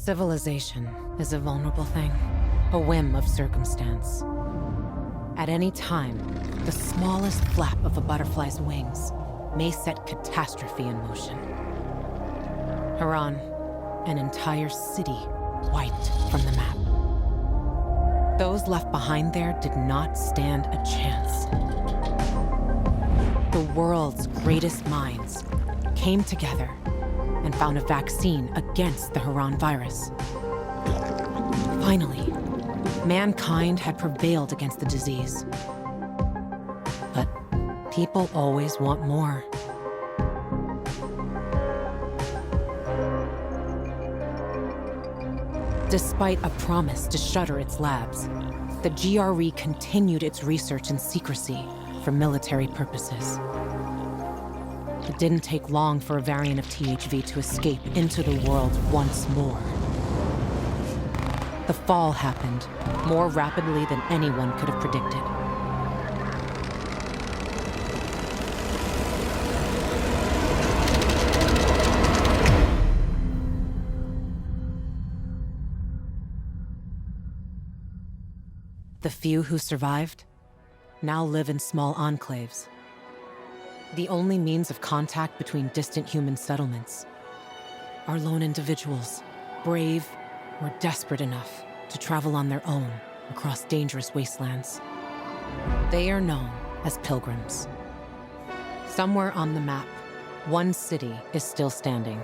Civilization is a vulnerable thing, a whim of circumstance. At any time, the smallest flap of a butterfly's wings may set catastrophe in motion. Haran, an entire city wiped from the map. Those left behind there did not stand a chance. The world's greatest minds came together and found a vaccine against the Haran virus. Finally, mankind had prevailed against the disease. But people always want more. Despite a promise to shutter its labs, the GRE continued its research in secrecy for military purposes. It didn't take long for a variant of THV to escape into the world once more. The fall happened more rapidly than anyone could have predicted. The few who survived now live in small enclaves, the only means of contact between distant human settlements are lone individuals, brave or desperate enough to travel on their own across dangerous wastelands. They are known as pilgrims. Somewhere on the map, one city is still standing.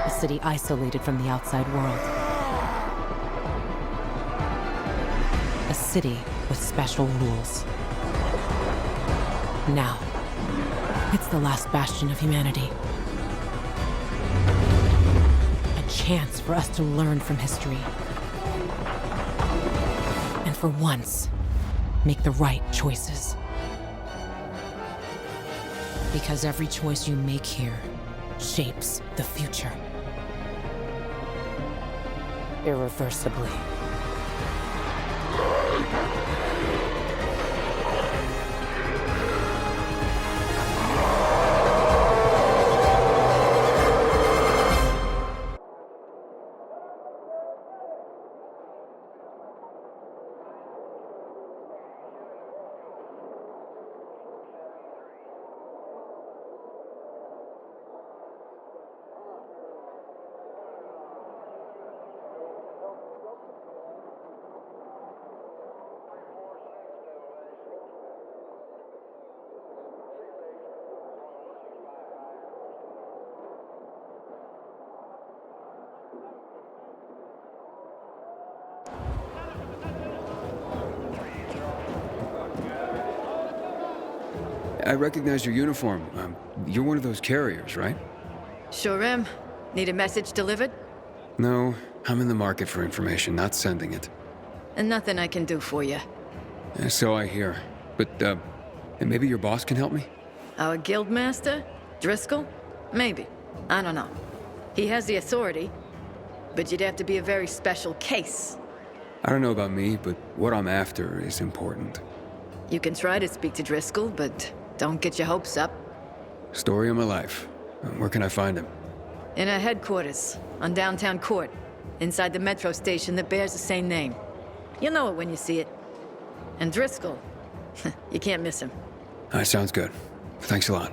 A city isolated from the outside world. A city with special rules. Now, it's the last bastion of humanity. A chance for us to learn from history. And for once, make the right choices. Because every choice you make here shapes the future. Irreversibly. I recognize your uniform. You're one of those carriers, right? Sure am. Need a message delivered? No, I'm in the market for information, not sending it. And nothing I can do for you. So I hear. But, maybe your boss can help me? Our guildmaster? Driscoll? Maybe. I don't know. He has the authority, but you'd have to be a very special case. I don't know about me, but what I'm after is important. You can try to speak to Driscoll, but don't get your hopes up. Story of my life. Where can I find him? In our headquarters, on Downtown Court, inside the metro station that bears the same name. You'll know it when you see it. And Driscoll, you can't miss him. That sounds good. Thanks a lot.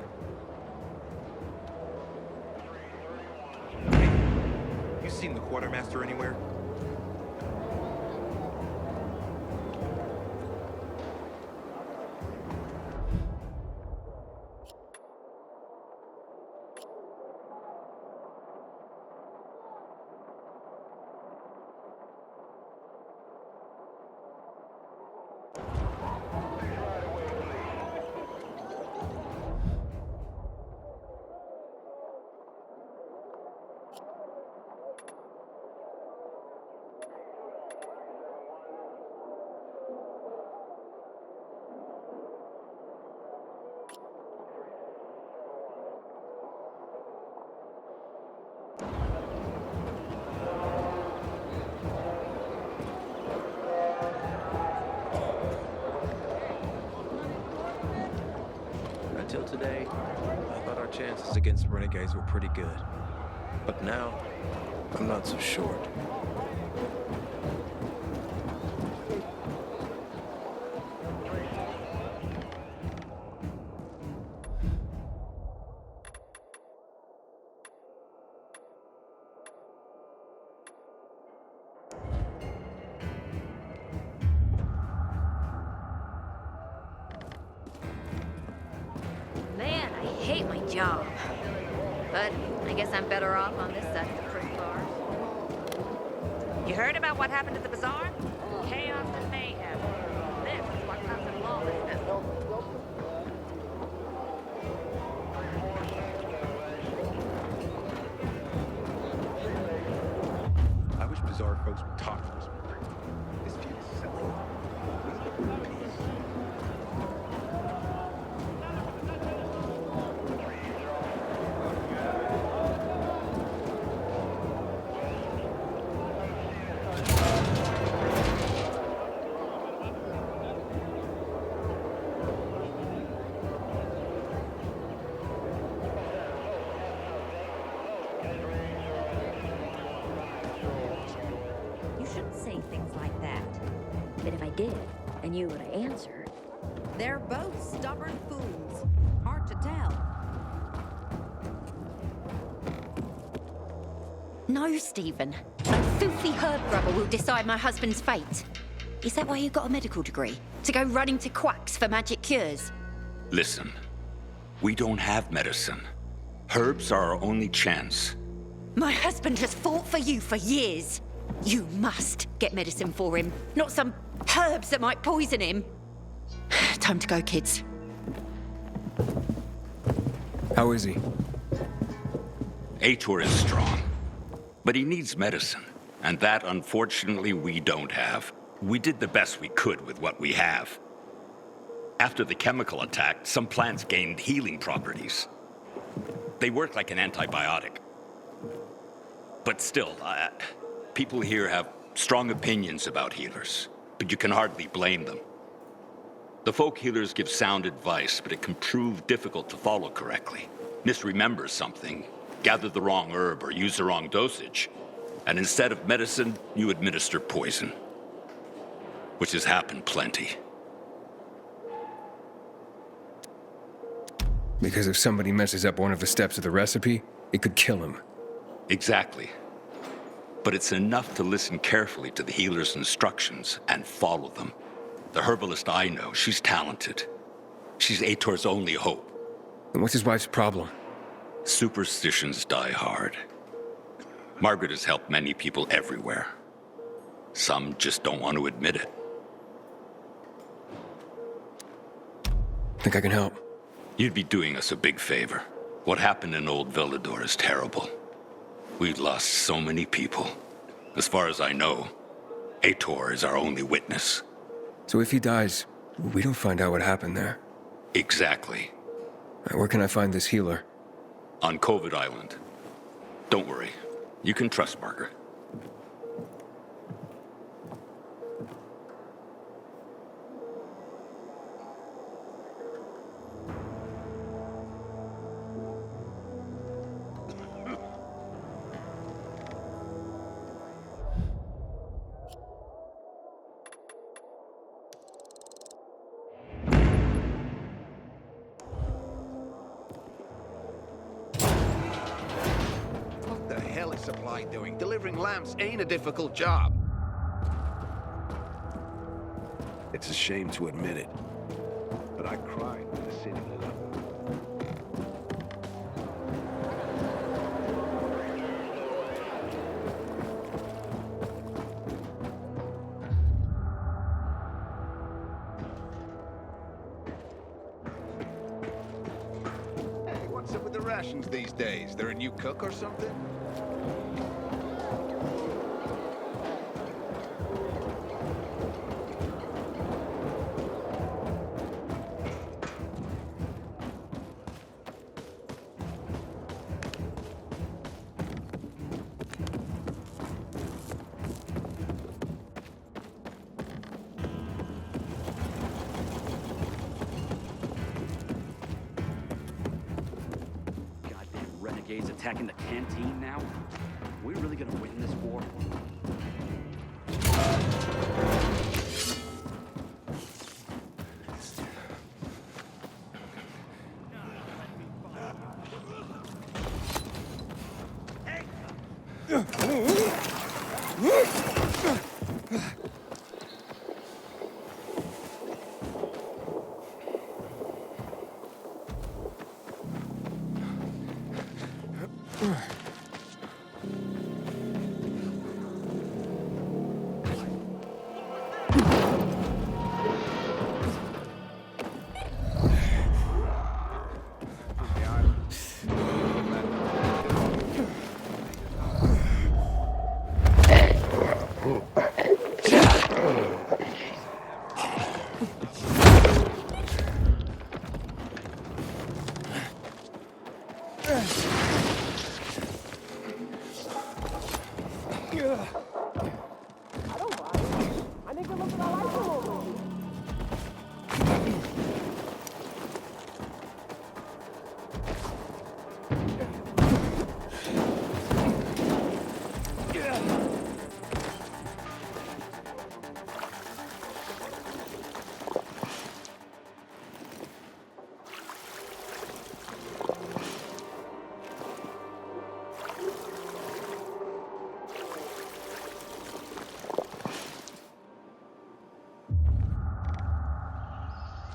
You seen the quartermaster anywhere? Until today, I thought our chances against renegades were pretty good. But now, I'm not so sure. Man, I hate my job. But I guess I'm better off on this side of the prick bar. You heard about what happened at the bazaar? Chaos and mayhem. This is what comes with lawlessness. I wish Bazaar folks would talk to us more. This feels silly. We need peace. You shouldn't say things like that. But if I did, and you would have answered, they're both stubborn fools. Hard to tell. No, Stephen. No filthy herb grubber will decide my husband's fate. Is that why you got a medical degree? To go running to quacks for magic cures? Listen, we don't have medicine. Herbs are our only chance. My husband has fought for you for years. You must get medicine for him, not some herbs that might poison him. Time to go, kids. How is he? Aitor is strong, but he needs medicine, and that, unfortunately, we don't have. We did the best we could with what we have. After the chemical attack, some plants gained healing properties. They work like an antibiotic. But still, people here have strong opinions about healers, but you can hardly blame them. The folk healers give sound advice, but it can prove difficult to follow correctly. Misremember something, gather the wrong herb, or use the wrong dosage, and instead of medicine, you administer poison. Which has happened plenty. Because if somebody messes up one of the steps of the recipe, it could kill him. Exactly. But it's enough to listen carefully to the healer's instructions and follow them. The herbalist I know, she's talented. She's Aitor's only hope. And what's his wife's problem? Superstitions die hard. Margaret has helped many people everywhere. Some just don't want to admit it. Think I can help? You'd be doing us a big favor. What happened in Old Villador is terrible. We've lost so many people. As far as I know, Aitor is our only witness. So if he dies, we don't find out what happened there. Exactly. Where can I find this healer? On COVID Island. Don't worry. You can trust Margaret. What the hell is Supply doing? Delivering lamps ain't a difficult job. It's a shame to admit it, but I cried when the city lit up. Hey, what's up with the rations these days? They're a new cook or something? Goddamn renegades attacking the canteen now? gonna win this war?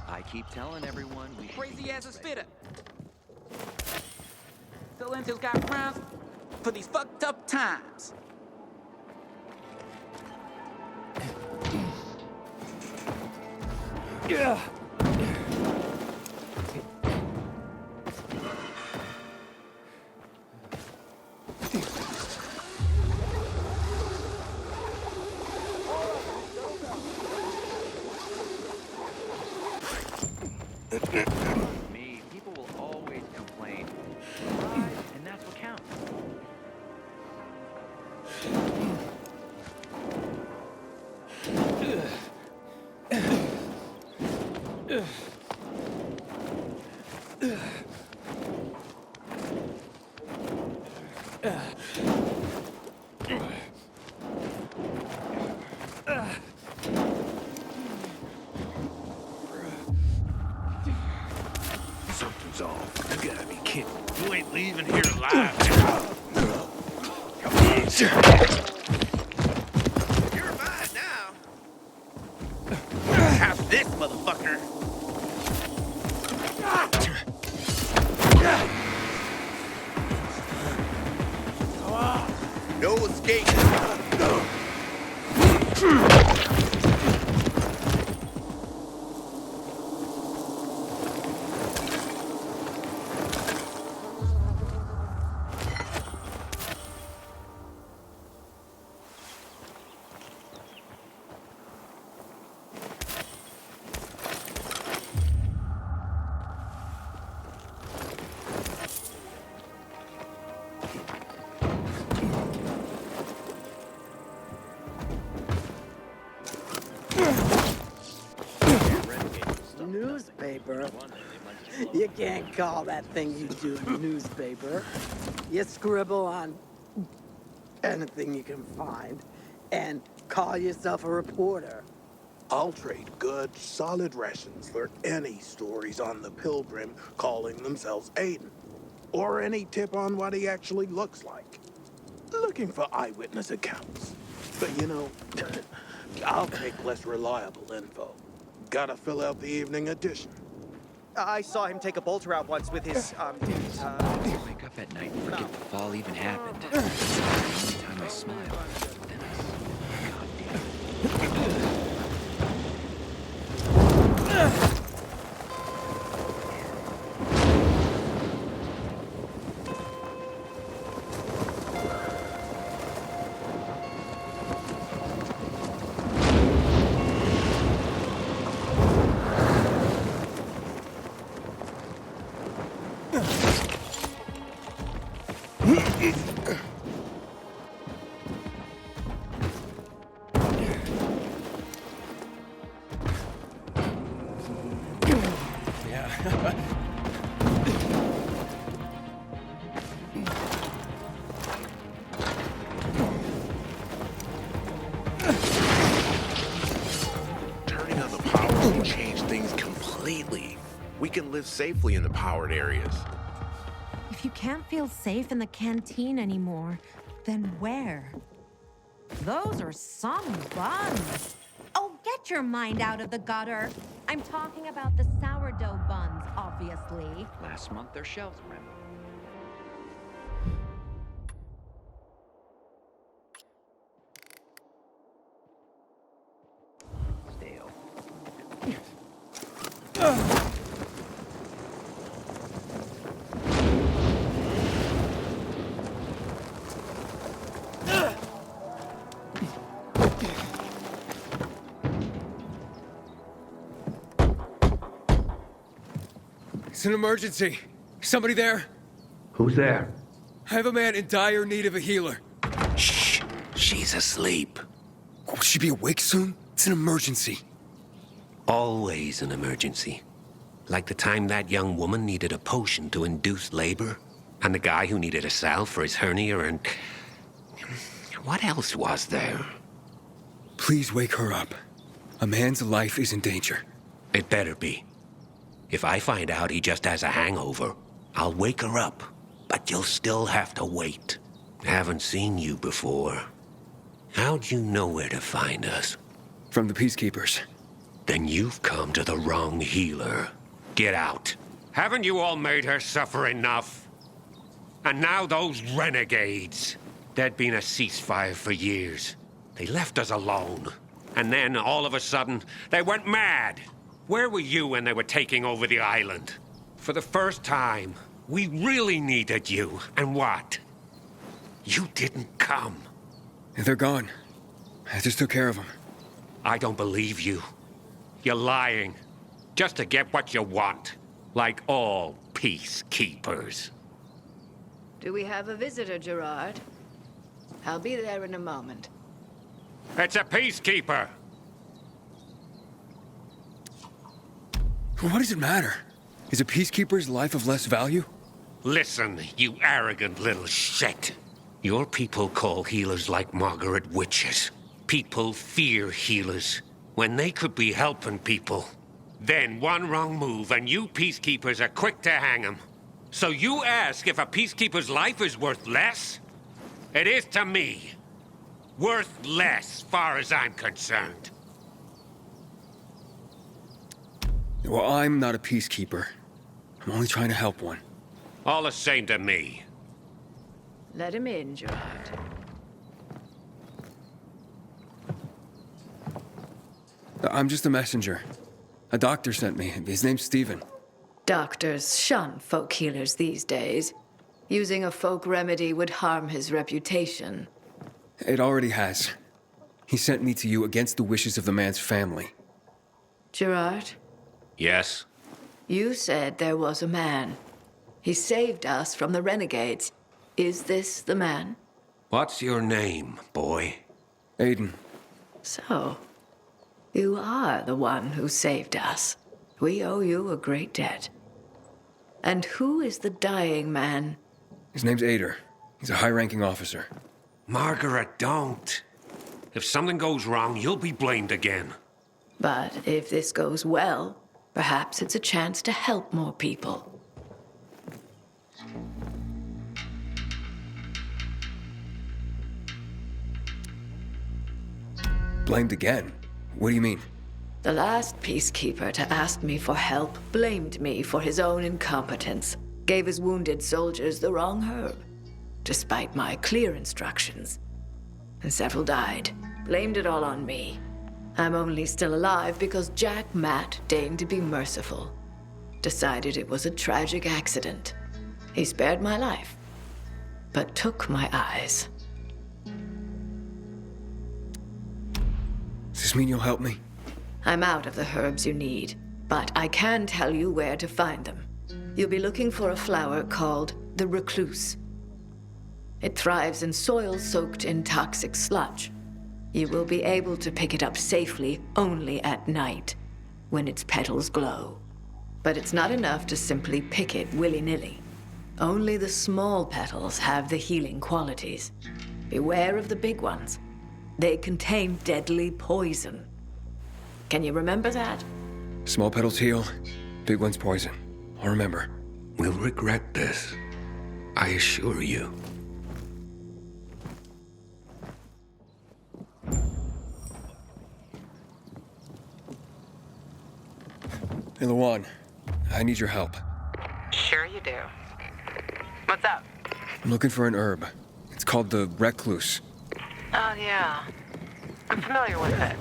I keep telling everyone we should Crazy ass a spitter. Silential's got grounds for these fucked up times. Yeah. me. People will always complain. Try, and that's what counts. Something's off. You gotta be kidding. You ain't leaving here alive. Come on, sir. You're mine now. Have this, motherfucker. No escape. Newspaper? You can't call that thing you do a newspaper. You scribble on anything you can find and call yourself a reporter. I'll trade good, solid rations for any stories on the Pilgrim calling themselves Aiden. Or any tip on what he actually looks like. Looking for eyewitness accounts. But you know, I'll take less reliable info. Gotta fill out the evening edition. I saw him take a bolter out once with his, Wake up at night and forget the fall even happened. That's the only time I smile. Then I see. God damn it. Turning on the power will change things completely. We can live safely in the powered areas. If you can't feel safe in the canteen anymore, then where? Those are some buns. Oh, get your mind out of the gutter. I'm talking about the sourdough buns, obviously. Last month, their shelves were empty. Stale. It's an emergency. Somebody there? Who's there? I have a man in dire need of a healer. Shh. She's asleep. Will she be awake soon? It's an emergency. Always an emergency. Like the time that young woman needed a potion to induce labor, and the guy who needed a salve for his hernia, and... what else was there? Please wake her up. A man's life is in danger. It better be. If I find out he just has a hangover, I'll wake her up, but you'll still have to wait. Haven't seen you before. How'd you know where to find us? From the Peacekeepers. Then you've come to the wrong healer. Get out. Haven't you all made her suffer enough? And now those renegades. There'd been a ceasefire for years. They left us alone. And then, all of a sudden, they went mad. Where were you when they were taking over the island? For the first time, we really needed you. And what? You didn't come. They're gone. I just took care of them. I don't believe you. You're lying. Just to get what you want. Like all peacekeepers. Do we have a visitor, Gerard? I'll be there in a moment. It's a peacekeeper. What does it matter? Is a peacekeeper's life of less value? Listen, you arrogant little shit. Your people call healers like Margaret witches. People fear healers when they could be helping people. Then one wrong move and you peacekeepers are quick to hang them. So you ask if a peacekeeper's life is worth less? It is to me. Worth less, far as I'm concerned. Well, I'm not a peacekeeper. I'm only trying to help one. All the same to me. Let him in, Gerard. I'm just a messenger. A doctor sent me. His name's Stephen. Doctors shun folk healers these days. Using a folk remedy would harm his reputation. It already has. He sent me to you against the wishes of the man's family. Gerard? Yes? You said there was a man. He saved us from the renegades. Is this the man? What's your name, boy? Aiden. So, you are the one who saved us. We owe you a great debt. And who is the dying man? His name's Aitor. He's a high-ranking officer. Margaret, don't. If something goes wrong, you'll be blamed again. But if this goes well, perhaps it's a chance to help more people. Blamed again? What do you mean? The last peacekeeper to ask me for help blamed me for his own incompetence, gave his wounded soldiers the wrong herb, despite my clear instructions. And several died. Blamed it all on me. I'm only still alive because Jack Matt deigned to be merciful. Decided it was a tragic accident. He spared my life, but took my eyes. Does this mean you'll help me? I'm out of the herbs you need, but I can tell you where to find them. You'll be looking for a flower called the recluse. It thrives in soil soaked in toxic sludge. You will be able to pick it up safely only at night, when its petals glow. But it's not enough to simply pick it willy-nilly. Only the small petals have the healing qualities. Beware of the big ones. They contain deadly poison. Can you remember that? Small petals heal, big ones poison. I'll remember. We'll regret this. I assure you. Hey, Luan, I need your help. Sure you do. What's up? I'm looking for an herb. It's called the recluse. Oh, yeah. I'm familiar with it.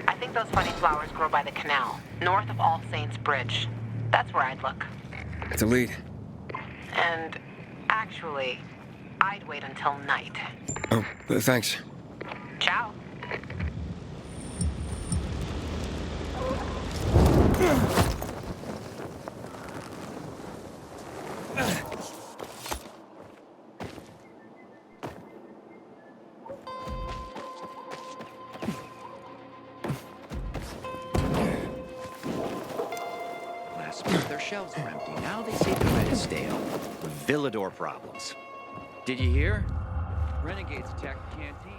I think those funny flowers grow by the canal, north of All Saints Bridge. That's where I'd look. It's a lead. And actually, I'd wait until night. Oh, thanks. Ciao. Last month their shelves were empty. Now they say the bread is stale. Villador problems. Did you hear? Renegades attacked the canteen.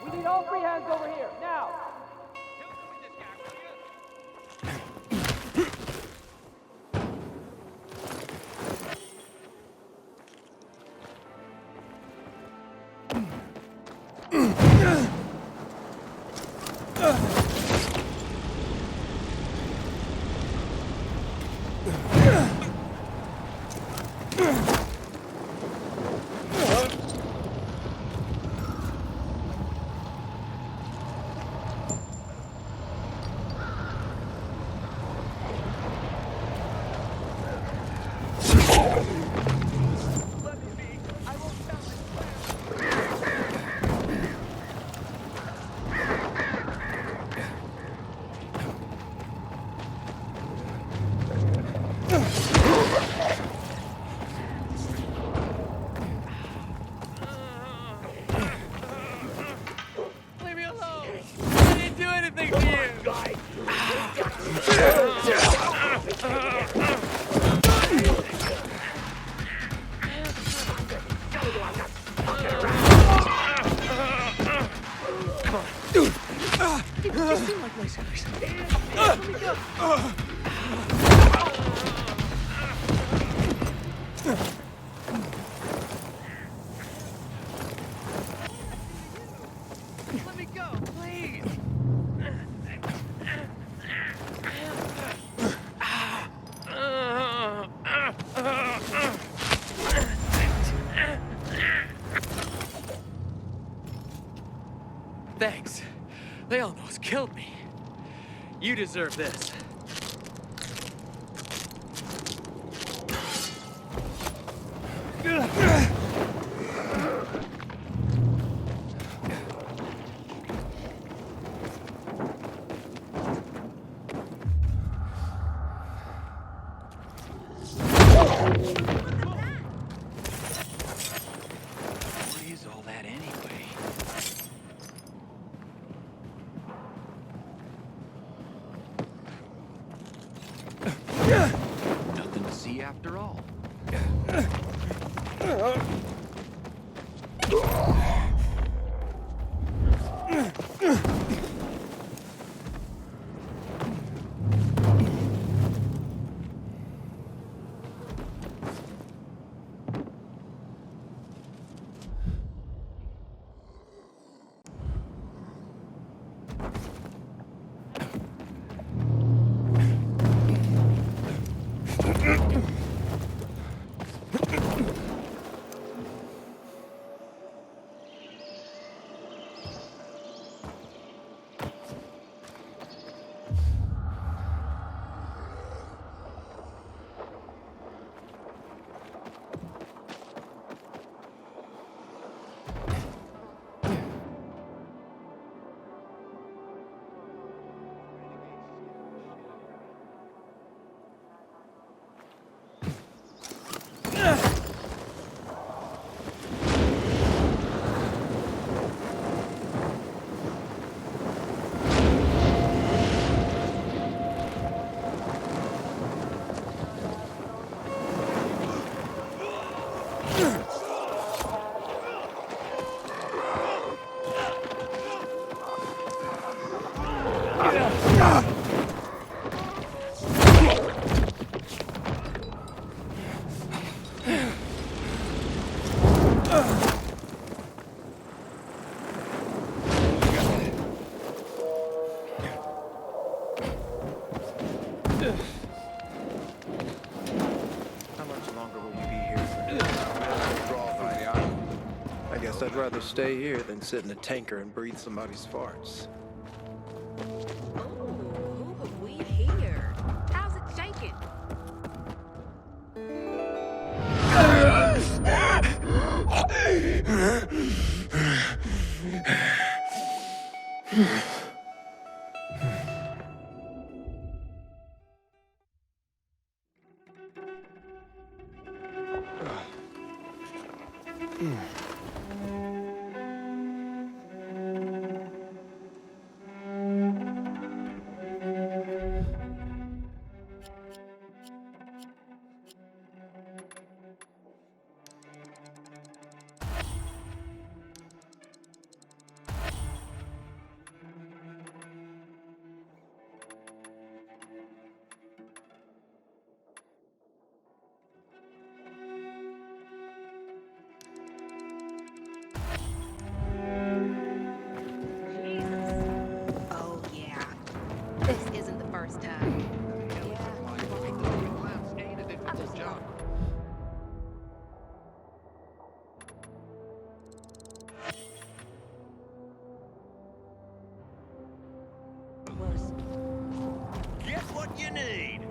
We need all three hands over here, now! Let me go, please! Thanks. They almost killed me. You deserve this. What is all that anyway? Nothing to see after all. How much longer will you be here for? I guess I'd rather stay here than sit in a tanker and breathe somebody's farts. Ooh, who have we here? How's it shaking? Oh, yeah. This isn't the first time. Get what you need.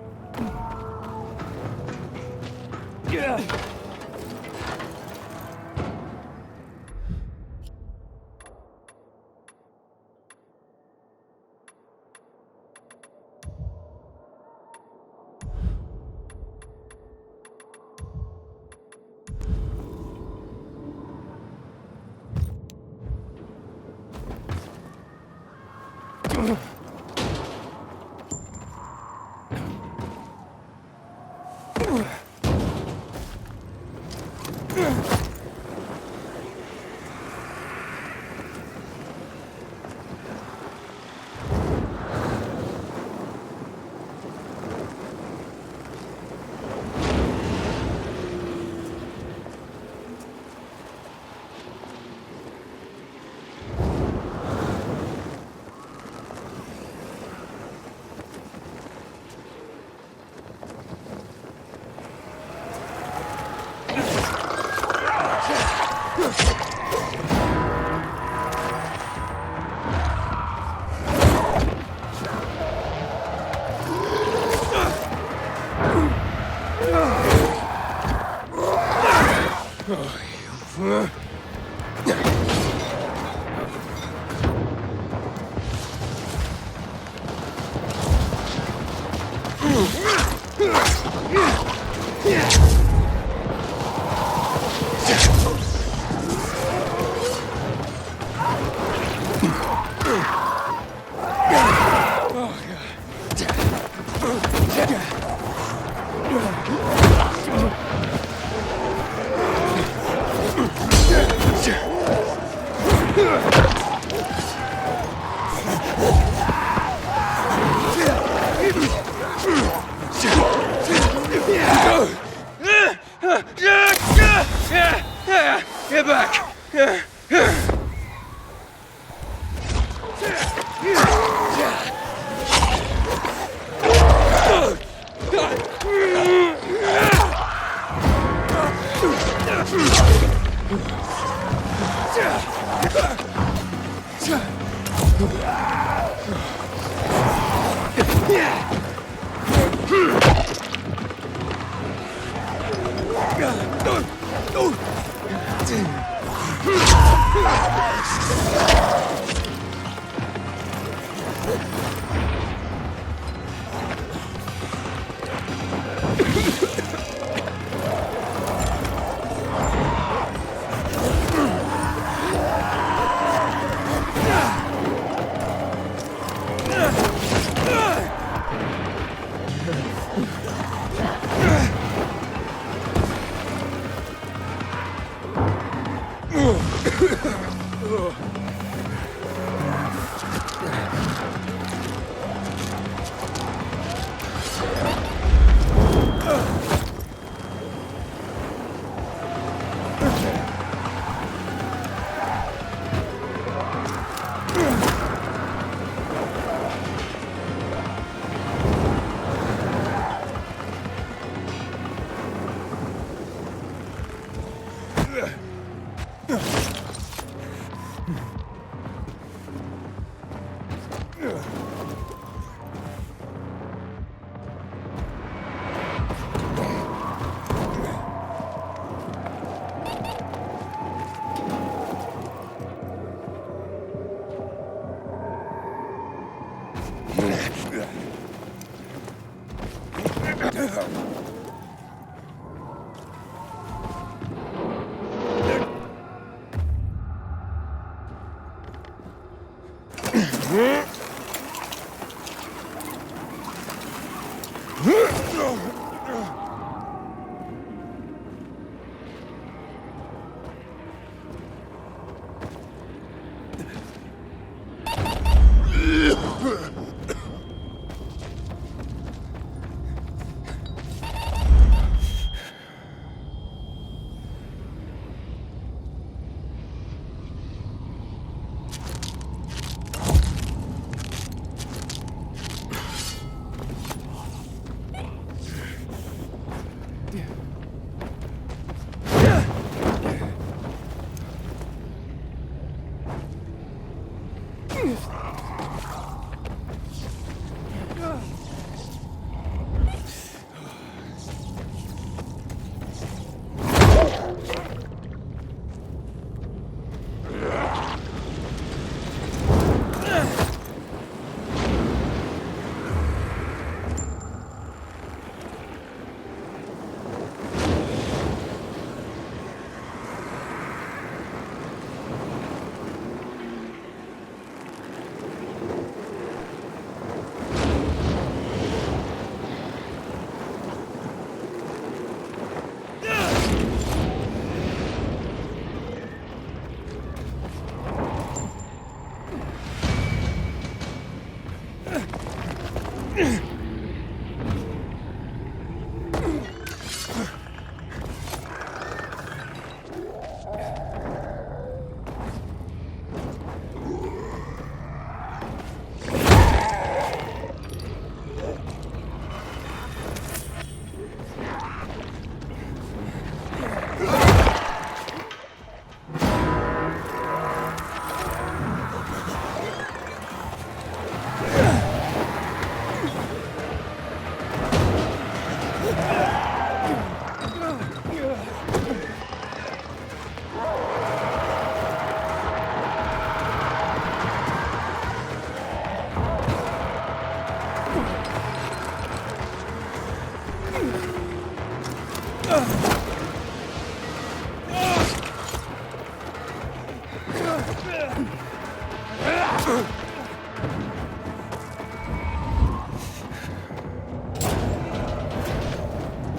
Get back!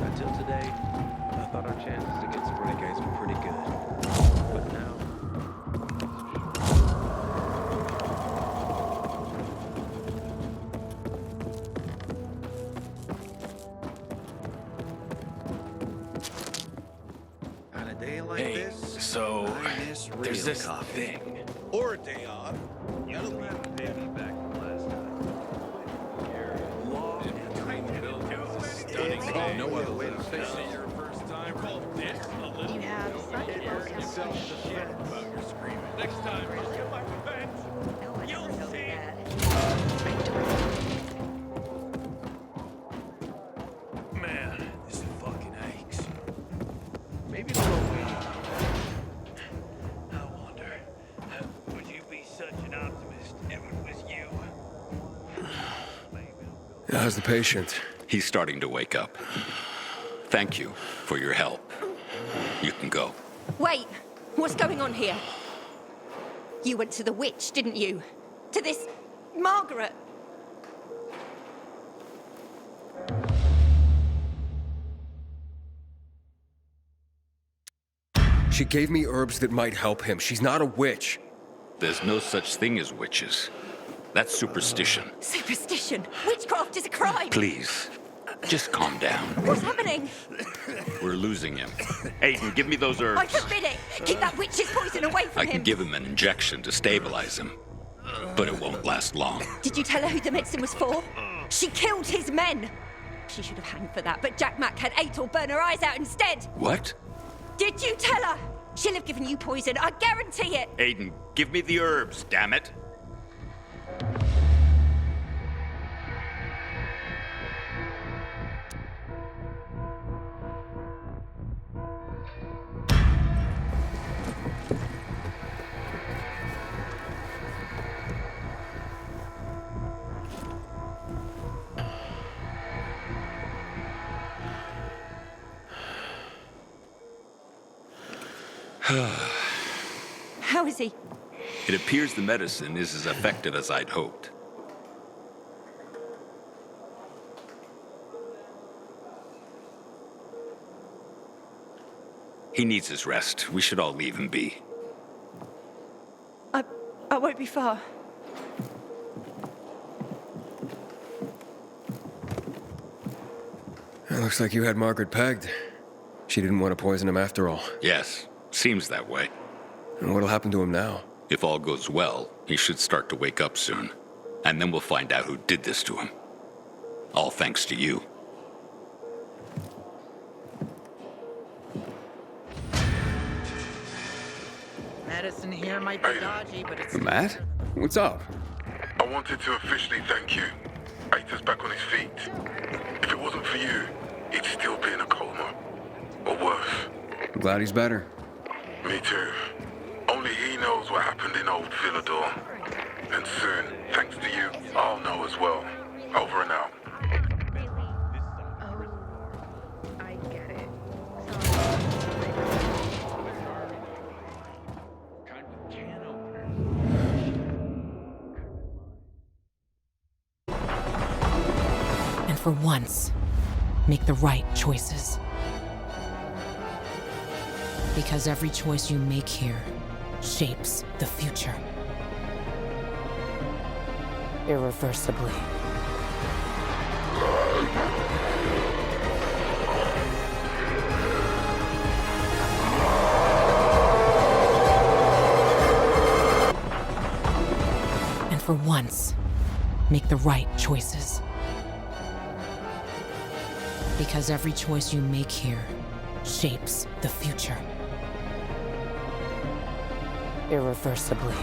Until today, I thought our chances against the renegades were pretty good. But now... On a day like Hey, this, so I miss real there's this coffee. thing. Or a day off. That'll be baby back from last time. Stunning Oh, no other way to say it. Your first time. Called this a little. You have such yourself the shit about your screaming. Next time, I'll get my revenge. No one ever told me that. Man, this fucking aches. Maybe it's what we... I wonder, would you be such an optimist if it was you? How's the patient? He's starting to wake up. Thank you for your help. You can go. Wait, what's going on here? You went to the witch, didn't you? To this Margaret. She gave me herbs that might help him. She's not a witch. There's no such thing as witches. That's superstition. Superstition. Witchcraft is a crime. Please, just calm down. What's happening? We're losing him. Aiden, give me those herbs. I forbid it. Keep that witch's poison away from I him. can give him an injection to stabilize him, but it won't last long. Did you tell her who the medicine was for? She killed his men. She should have hanged for that, but Jack Mack had Aitor burn her eyes out instead. What? Did you tell her? She'll have given you poison, I guarantee it. Aiden, give me the herbs, damn it. How is he? It appears the medicine is as effective as I'd hoped. He needs his rest. We should all leave him be. I won't be far. It looks like you had Margaret pegged. She didn't want to poison him after all. Yes, seems that way. And what'll happen to him now? If all goes well, he should start to wake up soon. And then we'll find out who did this to him. All thanks to you. Medicine here might be dodgy, but it's... Matt? What's up? I wanted to officially thank you. Aitor's back on his feet. If it wasn't for you, he'd still be in a coma. Or worse. I'm glad he's better. Me too. Only he knows what happened in old Villador. And soon, thanks to you, I'll know as well. Over and out. I get it. And for once, make the right choices. Because every choice you make here shapes the future. Irreversibly. And for once, make the right choices. Because every choice you make here shapes the future. Irreversibly.